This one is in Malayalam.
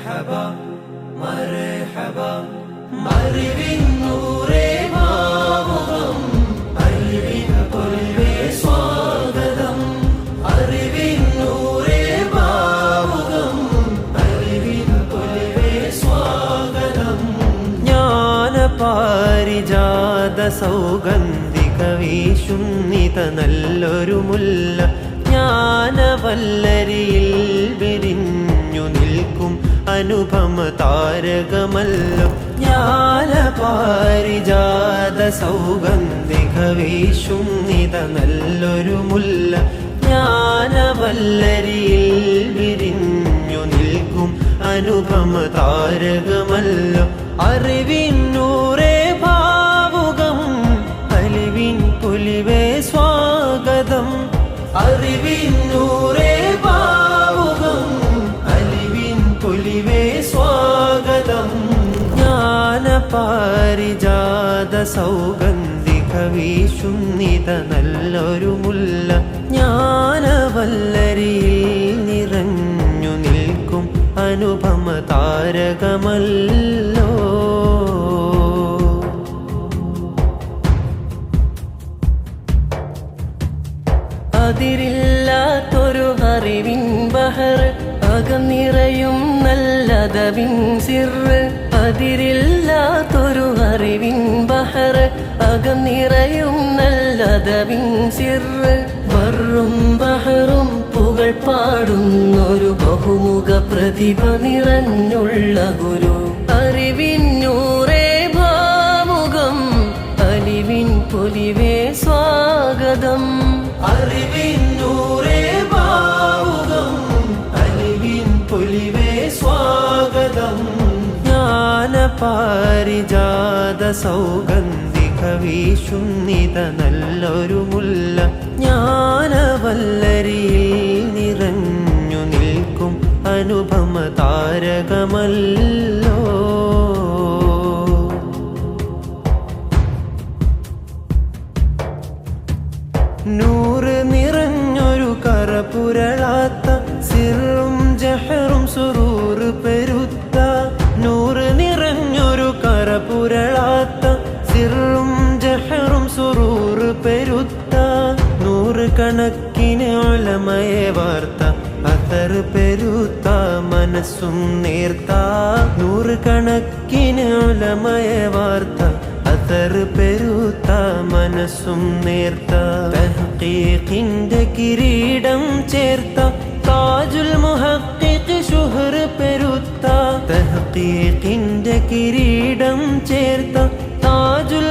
മർഹബാ മർഹബാ അറിവിൻ നൂറേ ഭാവുകം അറിവിൻ പൊലിവേ സ്വാഗതം അറിവിൻ നൂറേ ഭാവുകം അറിവിൻ പൊലിവേ സ്വാഗതം ജ്ഞാനപാരിജാത സൗഗന്ധിക വീശുന്നിത നല്ലൊരു മുല്ല ജ്ഞാനവല്ലരിയിൽ വിരിഞ്ഞു നിൽക്കും അനുപമ താരകമല്ലോ ജ്ഞാനപാരിജാത സൗഗന്ധിക വീശുന്നിത നല്ലൊരു മുല്ല ജ്ഞാനവല്ലരിയിൽ വിരിഞ്ഞു നിൽക്കും അനുപമ താരകമല്ലോ അറിവിൻ നൂറേ ഭാവുകം അലിവിൻ പൊലിവേ സ്വാഗതം അറിവിൻ നൂറേ ഭാവുകം അലിവിൻ പൊലിവേ സ്വാഗതം ജ്ഞാനപാരിജാത സൗഗന്ധിക വീശുന്നിത നല്ലൊരു മുല്ല ജ്ഞാനവല്ലരിയിൽ നിറഞ്ഞു നിൽക്കും അനുപമ താരകമല്ലോ അതിരില്ലാത്തൊരു അറിവിൻ ബഹർ അകം നിറയും നല്ലതവിൻ സിർറ് അതിരില്ലാത്തൊരു അറിവിൻ ബഹർ അകം നിറയും നല്ലതവിൻ സിർറ് ബറും ബഹറും പുകൾ പാടുന്നൊരു ബഹുമുഖ പ്രതിഭ നിറഞ്ഞുള്ള ഗുരു അറിവിൻ നൂറേ ഭാവുകം അലിവിൻ പൊലിവേ സ്വാഗതം അറിവിൻ നൂറേ ഭാവുകം അലിവിൻ പൊലിവേ സ്വാഗതം ജ്ഞാനപാരിജാത സൗഗന്ധിക വീശുന്നിത നല്ലൊരു മുല്ല ജ്ഞാനവല്ലരിയിൽ നിറഞ്ഞു നിൽക്കും അനുപമ താരകമല്ലോ നൂറ് നിറഞ്ഞൊരു കറപുരളാത്ത സിറും ജഹറും സുറൂറ് പെരുത്ത നൂറ് നിറഞ്ഞൊരു കറപുരളാത്ത സിറും ജഹറും സുറൂറ് പെരുത്ത നൂറ് കണക്കിന് ഉലമയെ വാർത്ത അത്തർ പെരുത്ത മനസ്സും നേർത്ത നൂറ് കണക്കിന് ഉലമയെ വാർത്ത അത്തർ പെരുത്ത മനസ്സും നേർത്ത തഹ്ഖീഖിന്റെ കിരീടം ചേർത്ത താജുൽ മുഹഖ്ഖിഖ് ശുഹർ പെരുത്ത തഹ്ഖീഖിന്റെ കിരീടം ചേർത്ത താജുൽ